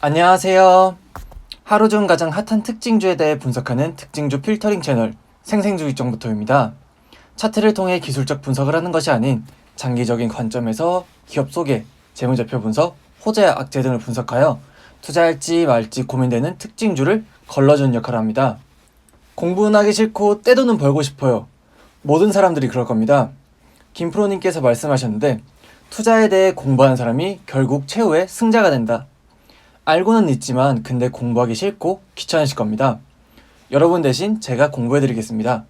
안녕하세요. 하루 중 가장 핫한 특징주에 대해 분석하는 특징주 필터링 채널 생생주의정부터입니다. 차트를 통해 기술적 분석을 하는 것이 아닌 장기적인 관점에서 기업 소개, 재무제표 분석, 호재, 악재 등을 분석하여 투자할지 말지 고민되는 특징주를 걸러주는 역할을 합니다. 공부는 하기 싫고 떼돈은 벌고 싶어요. 모든 사람들이 그럴 겁니다. 김프로님께서 말씀하셨는데 투자에 대해 공부하는 사람이 결국 최후의 승자가 된다. 알고는 있지만 근데 공부하기 싫고 귀찮으실 겁니다. 여러분 대신 제가 공부해드리겠습니다.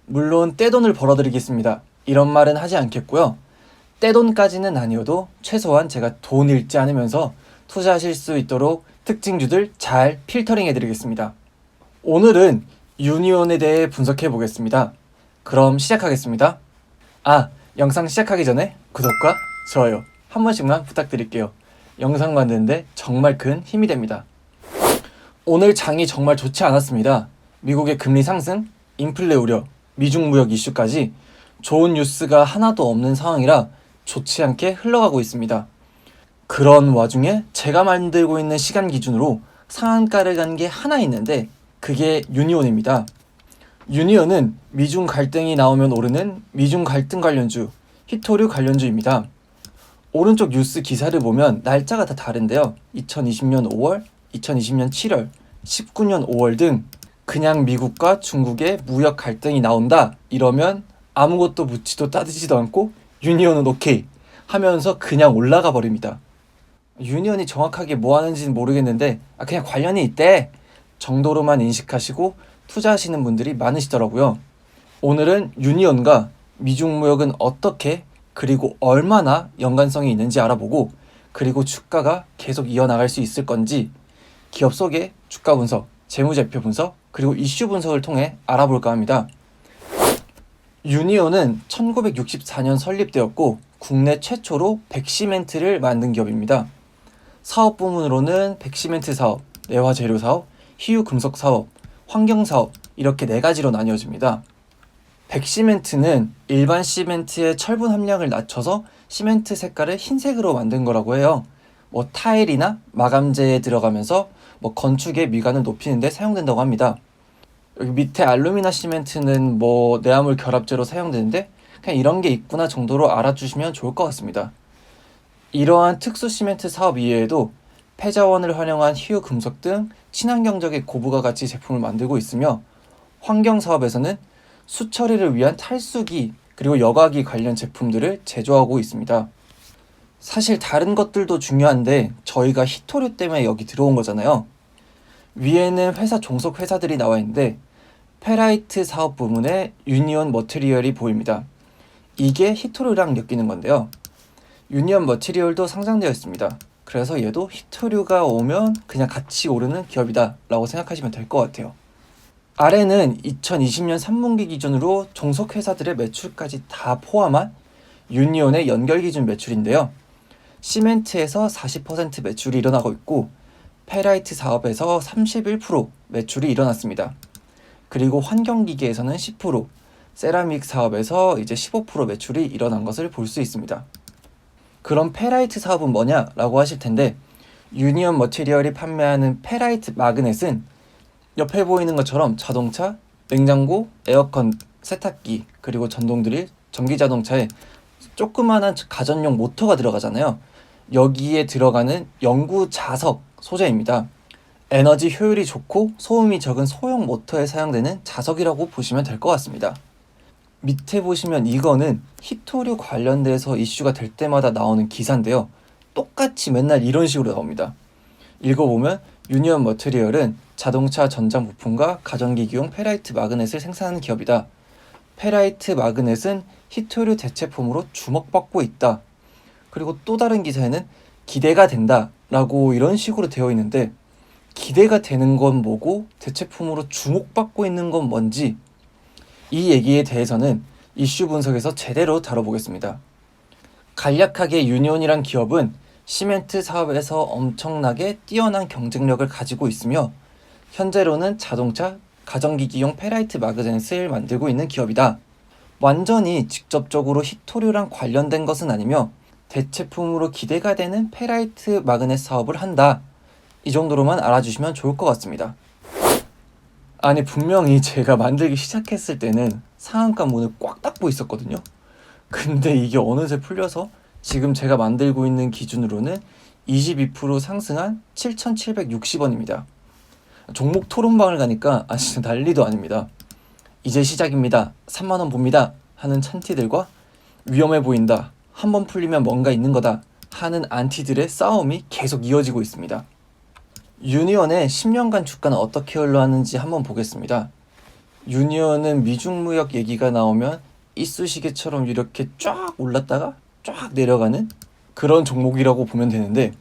물론 떼돈을 벌어드리겠습니다. 이런 말은 하지 않겠고요. 떼돈까지는 아니어도 최소한 제가 돈 잃지 않으면서 투자하실 수 있도록 특징주들 잘 필터링 해드리겠습니다. 오늘은 유니온에 대해 분석해 보겠습니다. 그럼 시작하겠습니다. 영상 시작하기 전에 구독과 좋아요 한 번씩만 부탁드릴게요. 영상 만드는데 정말 큰 힘이 됩니다. 오늘 장이 정말 좋지 않았습니다. 미국의 금리 상승, 인플레 우려, 미중 무역 이슈까지 좋은 뉴스가 하나도 없는 상황이라 좋지 않게 흘러가고 있습니다. 그런 와중에 제가 만들고 있는 시간 기준으로 상한가를 간 게 하나 있는데 그게 유니온입니다. 유니온은 미중 갈등이 나오면 오르는 미중 갈등 관련주, 히토류 관련주입니다. 오른쪽 뉴스 기사를 보면 날짜가 다 다른데요. 2020년 5월, 2020년 7월, 19년 5월 등 그냥 미국과 중국의 무역 갈등이 나온다 이러면 아무것도 묻지도 따지지도 않고 유니온은 오케이 하면서 그냥 올라가 버립니다. 유니온이 정확하게 뭐 하는지는 모르겠는데 그냥 관련이 있대 정도로만 인식하시고 투자하시는 분들이 많으시더라고요. 오늘은 유니온과 미중 무역은 어떻게 그리고 얼마나 연관성이 있는지 알아보고 그리고 주가가 계속 이어나갈 수 있을 건지 기업 소개, 주가 분석, 재무제표 분석, 그리고 이슈 분석을 통해 알아볼까 합니다. 유니온은 1964년 설립되었고 국내 최초로 백시멘트를 만든 기업입니다. 사업 부문으로는 백시멘트 사업, 내화재료 사업, 희유금속 사업, 환경 사업 이렇게 4가지로 나뉘어집니다. 백시멘트는 일반 시멘트의 철분 함량을 낮춰서 시멘트 색깔을 흰색으로 만든 거라고 해요. 타일이나 마감재에 들어가면서 건축의 미관을 높이는 데 사용된다고 합니다. 여기 밑에 알루미나 시멘트는 내화물 결합제로 사용되는데 그냥 이런 게 있구나 정도로 알아주시면 좋을 것 같습니다. 이러한 특수 시멘트 사업 이외에도 폐자원을 활용한 희유 금속 등 친환경적인 고부가 가치 제품을 만들고 있으며 환경 사업에서는 수처리를 위한 탈수기 그리고 여과기 관련 제품들을 제조하고 있습니다. 사실 다른 것들도 중요한데 저희가 히토류 때문에 여기 들어온 거잖아요. 위에는 회사 종속 회사들이 나와 있는데 페라이트 사업 부문에 유니온 머티리얼이 보입니다. 이게 히토류랑 엮이는 건데요. 유니온 머티리얼도 상장되어 있습니다. 그래서 얘도 히토류가 오면 그냥 같이 오르는 기업이다 라고 생각하시면 될 것 같아요. 아래는 2020년 3분기 기준으로 종속회사들의 매출까지 다 포함한 유니온의 연결기준 매출인데요. 시멘트에서 40% 매출이 일어나고 있고 페라이트 사업에서 31% 매출이 일어났습니다. 그리고 환경기계에서는 10%, 세라믹 사업에서 이제 15% 매출이 일어난 것을 볼 수 있습니다. 그럼 페라이트 사업은 뭐냐? 라고 하실 텐데 유니온 머티리얼이 판매하는 페라이트 마그넷은 옆에 보이는 것처럼 자동차, 냉장고, 에어컨, 세탁기, 그리고 전동드릴, 전기자동차에 조그마한 가전용 모터가 들어가잖아요. 여기에 들어가는 영구 자석 소재입니다. 에너지 효율이 좋고 소음이 적은 소형 모터에 사용되는 자석이라고 보시면 될 것 같습니다. 밑에 보시면 이거는 히토류 관련돼서 이슈가 될 때마다 나오는 기사인데요. 똑같이 맨날 이런 식으로 나옵니다. 읽어보면 유니온 머티리얼은 자동차 전장 부품과 가전기기용 페라이트 마그넷을 생산하는 기업이다. 페라이트 마그넷은 히토류 대체품으로 주목받고 있다. 그리고 또 다른 기사에는 기대가 된다 라고 이런 식으로 되어 있는데 기대가 되는 건 뭐고 대체품으로 주목받고 있는 건 뭔지 이 얘기에 대해서는 이슈 분석에서 제대로 다뤄보겠습니다. 간략하게 유니온이란 기업은 시멘트 사업에서 엄청나게 뛰어난 경쟁력을 가지고 있으며 현재로는 자동차, 가전기기용 페라이트 마그넷을 만들고 있는 기업이다. 완전히 직접적으로 히토류랑 관련된 것은 아니며 대체품으로 기대가 되는 페라이트 마그넷 사업을 한다. 이 정도로만 알아주시면 좋을 것 같습니다. 아니 분명히 제가 만들기 시작했을 때는 상한가 문을 꽉 닫고 있었거든요. 근데 이게 어느새 풀려서 지금 제가 만들고 있는 기준으로는 22% 상승한 7,760원입니다. 종목 토론방을 가니까 진짜 난리도 아닙니다. 이제 시작입니다. 3만원 봅니다. 하는 찬티들과 위험해 보인다. 한번 풀리면 뭔가 있는 거다. 하는 안티들의 싸움이 계속 이어지고 있습니다. 유니온의 10년간 주가는 어떻게 흘러왔는지 한번 보겠습니다. 유니온은 미중무역 얘기가 나오면 이쑤시개처럼 이렇게 쫙 올랐다가 쫙 내려가는 그런 종목이라고 보면 되는데,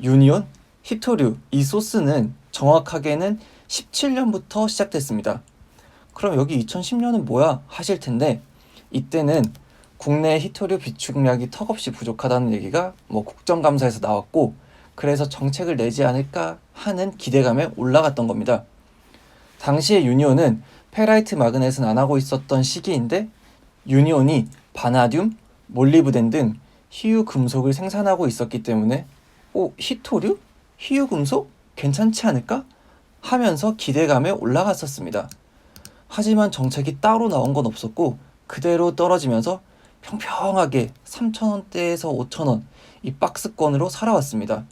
유니온, 히토류, 이 소스는 정확하게는 17년부터 시작됐습니다. 그럼 여기 2010년은 뭐야 하실 텐데, 이때는 국내 히토류 비축량이 턱없이 부족하다는 얘기가 국정감사에서 나왔고, 그래서 정책을 내지 않을까 하는 기대감에 올라갔던 겁니다. 당시에 유니온은 페라이트 마그넷은 안 하고 있었던 시기인데, 유니온이 바나듐, 몰리브덴 등 희유 금속을 생산하고 있었기 때문에 히토류? 희유 금속? 괜찮지 않을까? 하면서 기대감에 올라갔었습니다. 하지만 정책이 따로 나온 건 없었고 그대로 떨어지면서 평평하게 3,000원대에서 5,000원 이 박스권으로 살아왔습니다.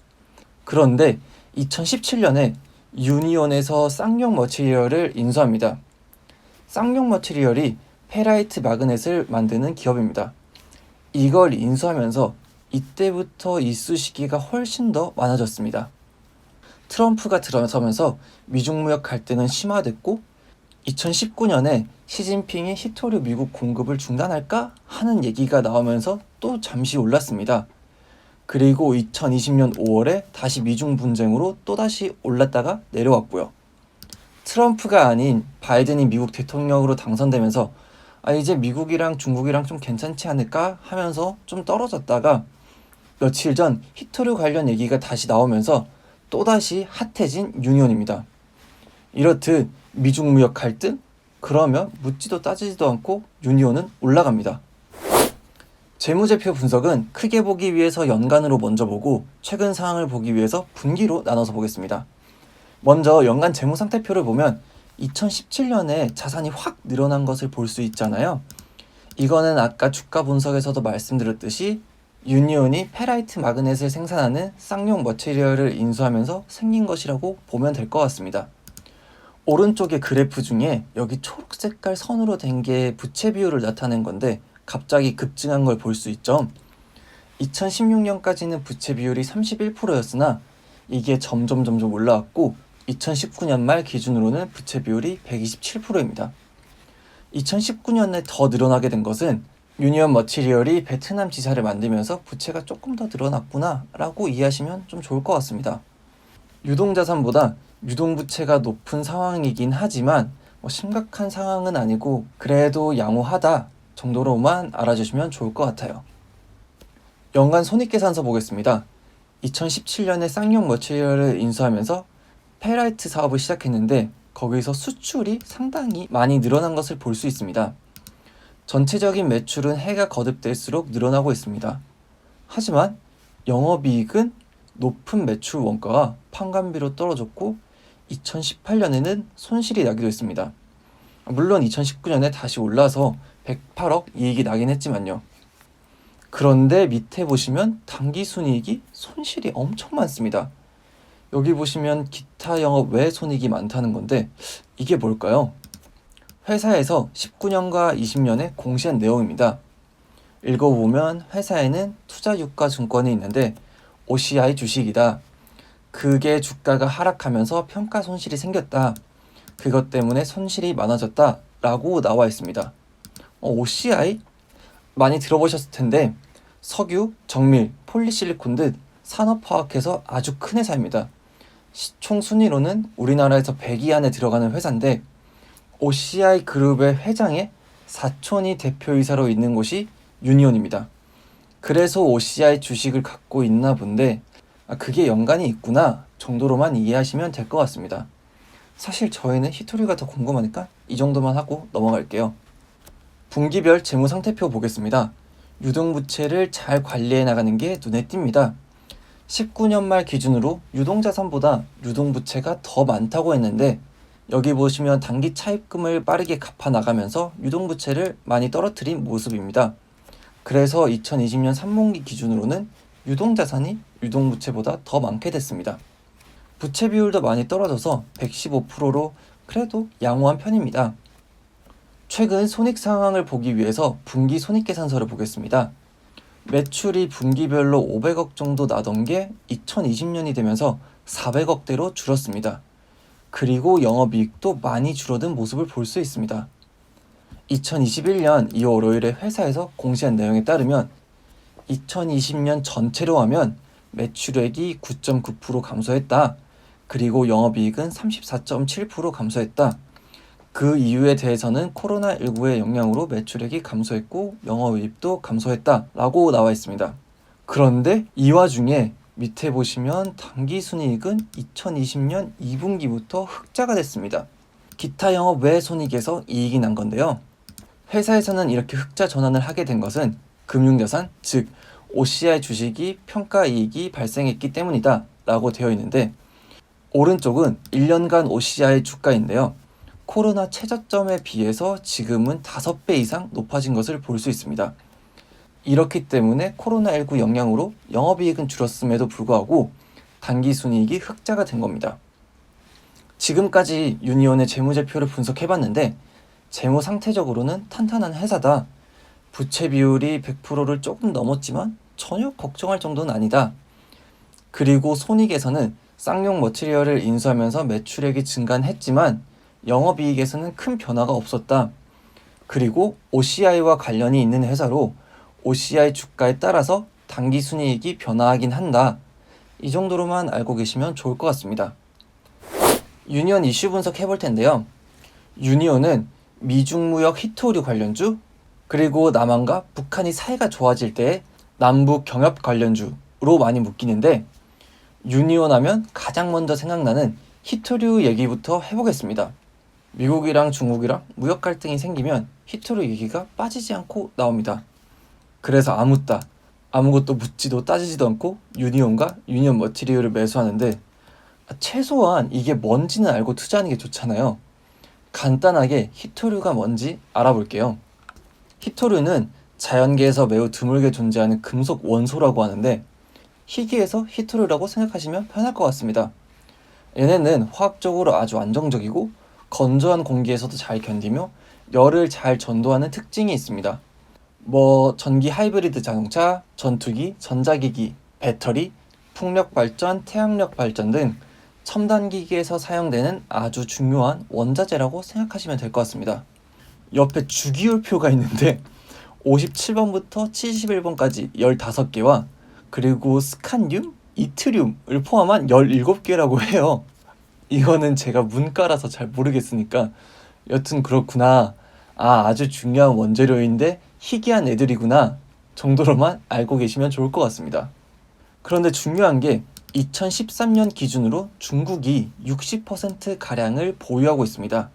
그런데 2017년에 유니온에서 쌍용 머티리얼을 인수합니다. 쌍용 머티리얼이 페라이트 마그넷을 만드는 기업입니다. 이걸 인수하면서 이때부터 이쑤시개가 훨씬 더 많아졌습니다. 트럼프가 들어서면서 미중무역 갈등은 심화됐고 2019년에 시진핑이 히토류 미국 공급을 중단할까 하는 얘기가 나오면서 또 잠시 올랐습니다. 그리고 2020년 5월에 다시 미중 분쟁으로 또다시 올랐다가 내려왔고요. 트럼프가 아닌 바이든이 미국 대통령으로 당선되면서 이제 미국이랑 중국이랑 좀 괜찮지 않을까 하면서 좀 떨어졌다가 며칠 전 히토류 관련 얘기가 다시 나오면서 또다시 핫해진 유니온입니다. 이렇듯 미중 무역 갈등? 그러면 묻지도 따지지도 않고 유니온은 올라갑니다. 재무제표 분석은 크게 보기 위해서 연간으로 먼저 보고 최근 상황을 보기 위해서 분기로 나눠서 보겠습니다. 먼저 연간 재무상태표를 보면 2017년에 자산이 확 늘어난 것을 볼 수 있잖아요. 이거는 아까 주가 분석에서도 말씀드렸듯이 유니온이 페라이트 마그넷을 생산하는 쌍용 머티리얼을 인수하면서 생긴 것이라고 보면 될 것 같습니다. 오른쪽의 그래프 중에 여기 초록 색깔 선으로 된 게 부채 비율을 나타낸 건데 갑자기 급증한 걸 볼 수 있죠. 2016년까지는 부채 비율이 31%였으나 이게 점점 올라왔고 2019년 말 기준으로는 부채 비율이 127%입니다. 2019년에 더 늘어나게 된 것은 유니온 머티리얼이 베트남 지사를 만들면서 부채가 조금 더 늘어났구나 라고 이해하시면 좀 좋을 것 같습니다. 유동자산보다 유동부채가 높은 상황이긴 하지만 심각한 상황은 아니고 그래도 양호하다 정도로만 알아주시면 좋을 것 같아요. 연간 손익계산서 보겠습니다. 2017년에 쌍용 머티리얼을 인수하면서 페라이트 사업을 시작했는데 거기서 수출이 상당히 많이 늘어난 것을 볼 수 있습니다. 전체적인 매출은 해가 거듭될수록 늘어나고 있습니다. 하지만 영업이익은 높은 매출 원가가 판관비로 떨어졌고 2018년에는 손실이 나기도 했습니다. 물론 2019년에 다시 올라서 108억 이익이 나긴 했지만요. 그런데 밑에 보시면 당기순이익이 손실이 엄청 많습니다. 여기 보시면 기타 영업 외 손익이 많다는 건데 이게 뭘까요? 회사에서 19년과 20년에 공시한 내용입니다. 읽어보면 회사에는 투자유가증권이 있는데 OCI 주식이다. 그게 주가가 하락하면서 평가 손실이 생겼다. 그것 때문에 손실이 많아졌다 라고 나와 있습니다. OCI? 많이 들어보셨을 텐데 석유, 정밀, 폴리실리콘 등 산업화학해서 아주 큰 회사입니다. 시총 순위로는 우리나라에서 100위 안에 들어가는 회사인데 OCI 그룹의 회장의 사촌이 대표이사로 있는 곳이 유니온입니다. 그래서 OCI 주식을 갖고 있나 본데 그게 연관이 있구나 정도로만 이해하시면 될 것 같습니다. 사실 저희는 히토리가 더 궁금하니까 이 정도만 하고 넘어갈게요. 분기별 재무상태표 보겠습니다. 유동부채를 잘 관리해 나가는 게 눈에 띕니다. 19년 말 기준으로 유동자산보다 유동부채가 더 많다고 했는데 여기 보시면 단기 차입금을 빠르게 갚아 나가면서 유동부채를 많이 떨어뜨린 모습입니다. 그래서 2020년 3분기 기준으로는 유동자산이 유동부채보다 더 많게 됐습니다. 부채 비율도 많이 떨어져서 115%로 그래도 양호한 편입니다. 최근 손익 상황을 보기 위해서 분기 손익계산서를 보겠습니다. 매출이 분기별로 500억 정도 나던 게 2020년이 되면서 400억대로 줄었습니다. 그리고 영업이익도 많이 줄어든 모습을 볼 수 있습니다. 2021년 2월 5일에 회사에서 공시한 내용에 따르면 2020년 전체로 하면 매출액이 9.9% 감소했다. 그리고 영업이익은 34.7% 감소했다. 그 이유에 대해서는 코로나19의 영향으로 매출액이 감소했고 영업이익도 감소했다 라고 나와 있습니다. 그런데 이 와중에 밑에 보시면 당기순이익은 2020년 2분기부터 흑자가 됐습니다. 기타 영업 외 손익에서 이익이 난 건데요. 회사에서는 이렇게 흑자 전환을 하게 된 것은 금융자산, 즉 OCI 주식이 평가이익이 발생했기 때문이다 라고 되어 있는데 오른쪽은 1년간 OCI 주가인데요. 코로나 최저점에 비해서 지금은 5배 이상 높아진 것을 볼 수 있습니다. 이렇기 때문에 코로나19 영향으로 영업이익은 줄었음에도 불구하고 당기순이익이 흑자가 된 겁니다. 지금까지 유니온의 재무제표를 분석해봤는데 재무 상태적으로는 탄탄한 회사다. 부채 비율이 100%를 조금 넘었지만 전혀 걱정할 정도는 아니다. 그리고 손익에서는 쌍용 머티리얼을 인수하면서 매출액이 증가했지만 영업이익에서는 큰 변화가 없었다. 그리고 OCI와 관련이 있는 회사로 OCI 주가에 따라서 당기순이익이 변화하긴 한다. 이 정도로만 알고 계시면 좋을 것 같습니다. 유니온 이슈 분석해볼 텐데요. 유니온은 미중무역 히토류 관련주, 그리고 남한과 북한이 사이가 좋아질 때 남북 경협 관련주로 많이 묶이는데 유니온 하면 가장 먼저 생각나는 히토류 얘기부터 해보겠습니다. 미국이랑 중국이랑 무역 갈등이 생기면 히토류 얘기가 빠지지 않고 나옵니다. 그래서 아무것도 묻지도 따지지도 않고 유니온과 유니온 머티리얼을 매수하는데 최소한 이게 뭔지는 알고 투자하는 게 좋잖아요. 간단하게 히토류가 뭔지 알아볼게요. 히토류는 자연계에서 매우 드물게 존재하는 금속 원소라고 하는데 희귀해서 히토류라고 생각하시면 편할 것 같습니다. 얘네는 화학적으로 아주 안정적이고 건조한 공기에서도 잘 견디며 열을 잘 전도하는 특징이 있습니다. 전기 하이브리드 자동차, 전투기, 전자기기, 배터리, 풍력 발전, 태양력 발전 등 첨단 기기에서 사용되는 아주 중요한 원자재라고 생각하시면 될 것 같습니다. 옆에 주기율표가 있는데 57번부터 71번까지 15개와 그리고 스칸듐, 이트륨을 포함한 17개라고 해요. 이거는 제가 문과라서 잘 모르겠으니까 여튼 그렇구나. 아주 중요한 원재료인데 희귀한 애들이구나 정도로만 알고 계시면 좋을 것 같습니다. 그런데 중요한 게 2013년 기준으로 중국이 60%가량을 보유하고 있습니다.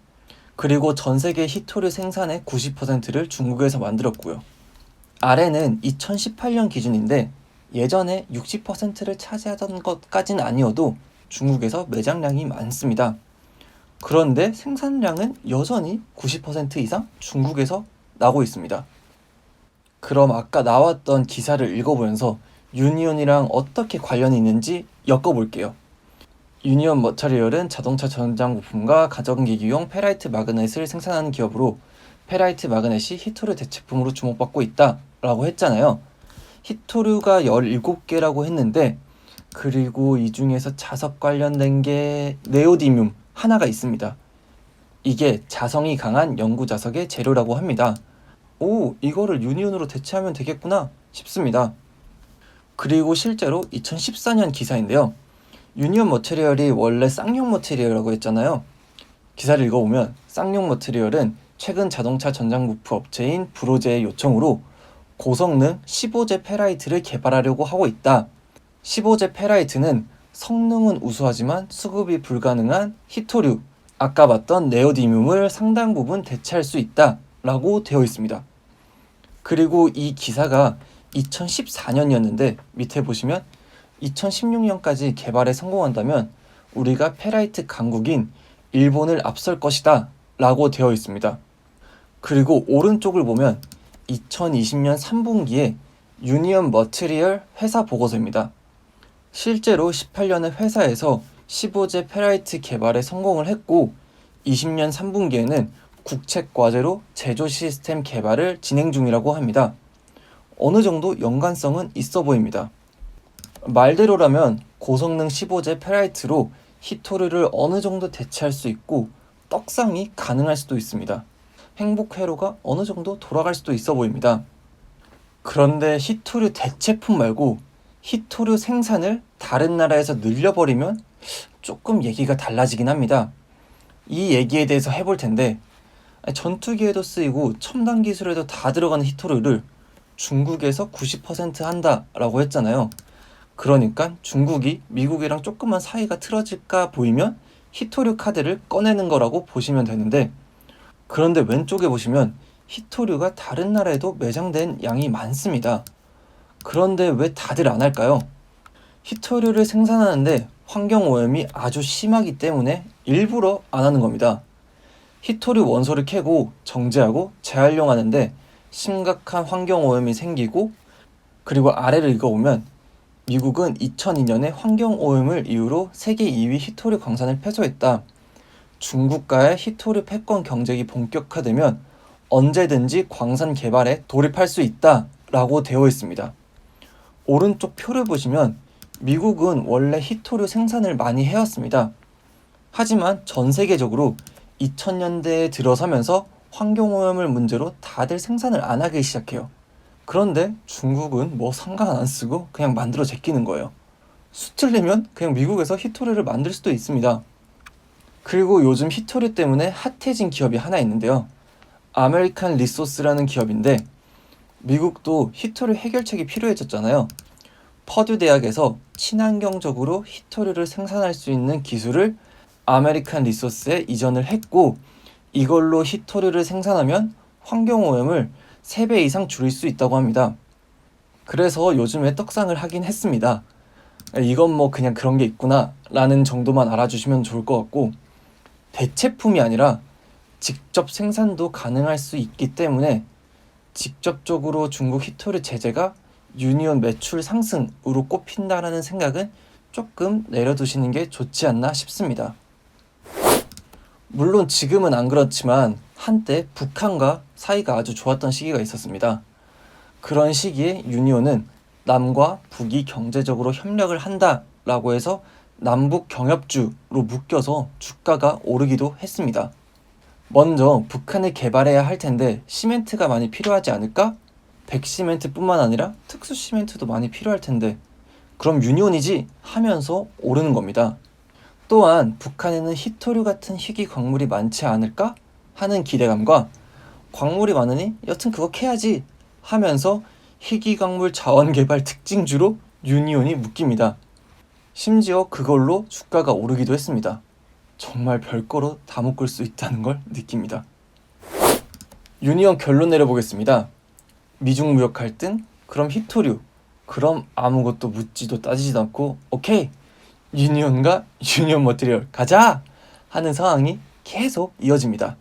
그리고 전 세계 히토류 생산의 90%를 중국에서 만들었고요. 아래는 2018년 기준인데 예전에 60%를 차지하던 것까지는 아니어도 중국에서 매장량이 많습니다. 그런데 생산량은 여전히 90% 이상 중국에서 나고 있습니다. 그럼 아까 나왔던 기사를 읽어보면서 유니온이랑 어떻게 관련이 있는지 엮어볼게요. 유니온 머터리얼은 자동차 전장 부품과 가전기기용 페라이트 마그넷을 생산하는 기업으로 페라이트 마그넷이 히토류 대체품으로 주목받고 있다 라고 했잖아요. 히토류가 17개라고 했는데 그리고 이 중에서 자석 관련된 게 네오디뮴 하나가 있습니다. 이게 자성이 강한 연구 자석의 재료라고 합니다. 이거를 유니온으로 대체하면 되겠구나 싶습니다. 그리고 실제로 2014년 기사인데요. 유니온 머티리얼이 원래 쌍용 머티리얼이라고 했잖아요. 기사를 읽어보면 쌍용 머티리얼은 최근 자동차 전장 부품 업체인 브로제의 요청으로 고성능 15제 페라이트를 개발하려고 하고 있다. 15제 페라이트는 성능은 우수하지만 수급이 불가능한 히토류, 아까 봤던 네오디뮴을 상당 부분 대체할 수 있다 라고 되어 있습니다. 그리고 이 기사가 2014년이었는데 밑에 보시면 2016년까지 개발에 성공한다면 우리가 페라이트 강국인 일본을 앞설 것이다 라고 되어 있습니다. 그리고 오른쪽을 보면 2020년 3분기에 유니언 머티리얼 회사 보고서입니다. 실제로 18년에 회사에서 15제 페라이트 개발에 성공을 했고 20년 3분기에는 국책 과제로 제조 시스템 개발을 진행 중이라고 합니다. 어느 정도 연관성은 있어 보입니다. 말대로라면 고성능 15제 페라이트로 히토류를 어느 정도 대체할 수 있고 떡상이 가능할 수도 있습니다. 행복 회로가 어느 정도 돌아갈 수도 있어 보입니다. 그런데 히토류 대체품 말고 히토류 생산을 다른 나라에서 늘려버리면 조금 얘기가 달라지긴 합니다. 이 얘기에 대해서 해볼 텐데 전투기에도 쓰이고 첨단 기술에도 다 들어가는 히토류를 중국에서 90% 한다라고 했잖아요. 그러니까 중국이 미국이랑 조금만 사이가 틀어질까 보이면 히토류 카드를 꺼내는 거라고 보시면 되는데, 그런데 왼쪽에 보시면 히토류가 다른 나라에도 매장된 양이 많습니다. 그런데 왜 다들 안 할까요? 히토류를 생산하는데 환경오염이 아주 심하기 때문에 일부러 안 하는 겁니다. 히토류 원소를 캐고 정제하고 재활용하는데 심각한 환경오염이 생기고, 그리고 아래를 읽어보면 미국은 2002년에 환경오염을 이유로 세계 2위 히토류 광산을 폐쇄했다. 중국과의 히토류 패권 경쟁이 본격화되면 언제든지 광산 개발에 돌입할 수 있다 라고 되어 있습니다. 오른쪽 표를 보시면 미국은 원래 히토류 생산을 많이 해왔습니다. 하지만 전 세계적으로 2000년대에 들어서면서 환경오염을 문제로 다들 생산을 안 하기 시작해요. 그런데 중국은 뭐 상관 안 쓰고 그냥 만들어 제끼는 거예요. 수틀리면 그냥 미국에서 히토류를 만들 수도 있습니다. 그리고 요즘 히토류 때문에 핫해진 기업이 하나 있는데요. 아메리칸 리소스라는 기업인데, 미국도 히토류 해결책이 필요해졌잖아요. 퍼듀 대학에서 친환경적으로 히토류를 생산할 수 있는 기술을 아메리칸 리소스에 이전을 했고, 이걸로 히토류를 생산하면 환경오염을 3배 이상 줄일 수 있다고 합니다. 그래서 요즘에 떡상을 하긴 했습니다. 이건 뭐 그냥 그런 게 있구나 라는 정도만 알아주시면 좋을 것 같고, 대체품이 아니라 직접 생산도 가능할 수 있기 때문에 직접적으로 중국 히토류 제재가 유니온 매출 상승으로 꼽힌다라는 생각은 조금 내려두시는 게 좋지 않나 싶습니다. 물론 지금은 안 그렇지만 한때 북한과 사이가 아주 좋았던 시기가 있었습니다. 그런 시기에 유니온은 남과 북이 경제적으로 협력을 한다라고 해서 남북 경협주로 묶여서 주가가 오르기도 했습니다. 먼저 북한을 개발해야 할 텐데 시멘트가 많이 필요하지 않을까? 백시멘트뿐만 아니라 특수 시멘트도 많이 필요할 텐데 그럼 유니온이지 하면서 오르는 겁니다. 또한 북한에는 히토류 같은 희귀 광물이 많지 않을까 하는 기대감과 광물이 많으니 여튼 그거 캐야지 하면서 희귀 광물 자원 개발 특징주로 유니온이 묶입니다. 심지어 그걸로 주가가 오르기도 했습니다. 정말 별거로 다 묶을 수 있다는 걸 느낍니다. 유니온 결론 내려보겠습니다. 미중 무역 갈등? 그럼 히토류? 그럼 아무것도 묻지도 따지지도 않고 오케이! 유니온과 유니온 머티리얼 가자! 하는 상황이 계속 이어집니다.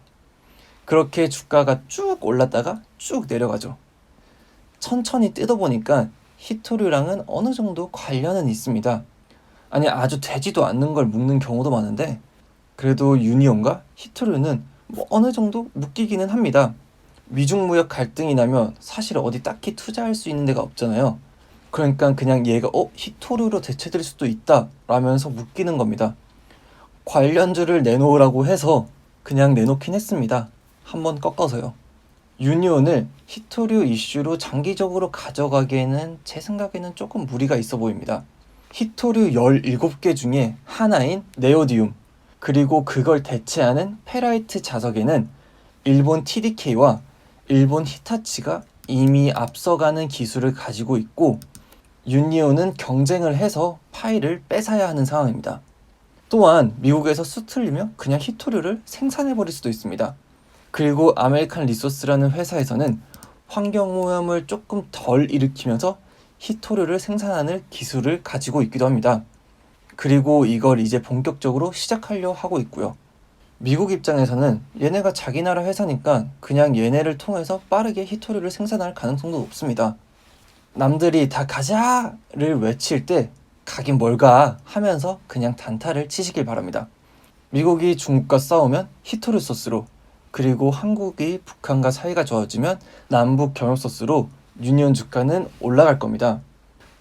그렇게 주가가 쭉 올랐다가 쭉 내려가죠. 천천히 뜯어보니까 히토류랑은 어느 정도 관련은 있습니다. 아니 아주 되지도 않는 걸 묶는 경우도 많은데 그래도 유니온과 히토류는 뭐 어느 정도 묶이기는 합니다. 미중 무역 갈등이 나면 사실 어디 딱히 투자할 수 있는 데가 없잖아요. 그러니까 그냥 얘가 히토류로 대체될 수도 있다 라면서 묶이는 겁니다. 관련주를 내놓으라고 해서 그냥 내놓긴 했습니다. 한번 꺾어서요. 유니온을 히토류 이슈로 장기적으로 가져가기에는 제 생각에는 조금 무리가 있어 보입니다. 히토류 17개 중에 하나인 네오디움, 그리고 그걸 대체하는 페라이트 자석에는 일본 TDK와 일본 히타치가 이미 앞서가는 기술을 가지고 있고 유니온은 경쟁을 해서 파일을 뺏어야 하는 상황입니다. 또한 미국에서 수틀리면 그냥 히토류를 생산해버릴 수도 있습니다. 그리고 아메리칸 리소스라는 회사에서는 환경오염을 조금 덜 일으키면서 히토류를 생산하는 기술을 가지고 있기도 합니다. 그리고 이걸 이제 본격적으로 시작하려 하고 있고요. 미국 입장에서는 얘네가 자기 나라 회사니까 그냥 얘네를 통해서 빠르게 히토류를 생산할 가능성도 높습니다. 남들이 다 가자를 외칠 때 가긴 뭘 가 하면서 그냥 단타를 치시길 바랍니다. 미국이 중국과 싸우면 히토류 소스로, 그리고 한국이 북한과 사이가 좋아지면 남북 경협 소스로 유니온 주가는 올라갈 겁니다.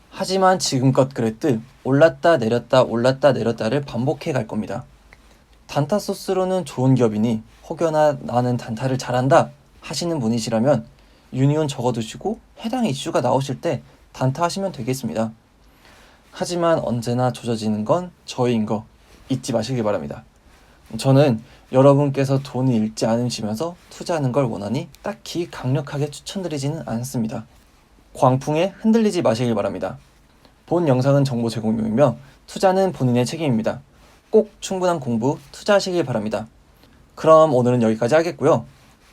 하지만 지금껏 그랬듯 올랐다 내렸다 올랐다 내렸다를 반복해 갈 겁니다. 단타 소스로는 좋은 기업이니 혹여나 나는 단타를 잘한다 하시는 분이시라면 유니온 적어두시고 해당 이슈가 나오실 때 단타 하시면 되겠습니다. 하지만 언제나 조져지는 건 저희인 거 잊지 마시길 바랍니다. 저는 여러분께서 돈을 잃지 않으시면서 투자하는 걸 원하니 딱히 강력하게 추천드리지는 않습니다. 광풍에 흔들리지 마시길 바랍니다. 본 영상은 정보 제공용이며 투자는 본인의 책임입니다. 꼭 충분한 공부 투자하시길 바랍니다. 그럼 오늘은 여기까지 하겠고요.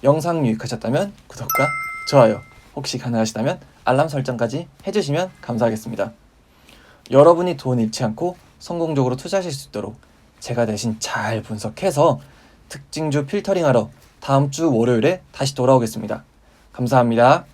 영상 유익하셨다면 구독과 좋아요, 혹시 가능하시다면 알람 설정까지 해주시면 감사하겠습니다. 여러분이 돈 잃지 않고 성공적으로 투자하실 수 있도록 제가 대신 잘 분석해서 특징주 필터링하러 다음 주 월요일에 다시 돌아오겠습니다. 감사합니다.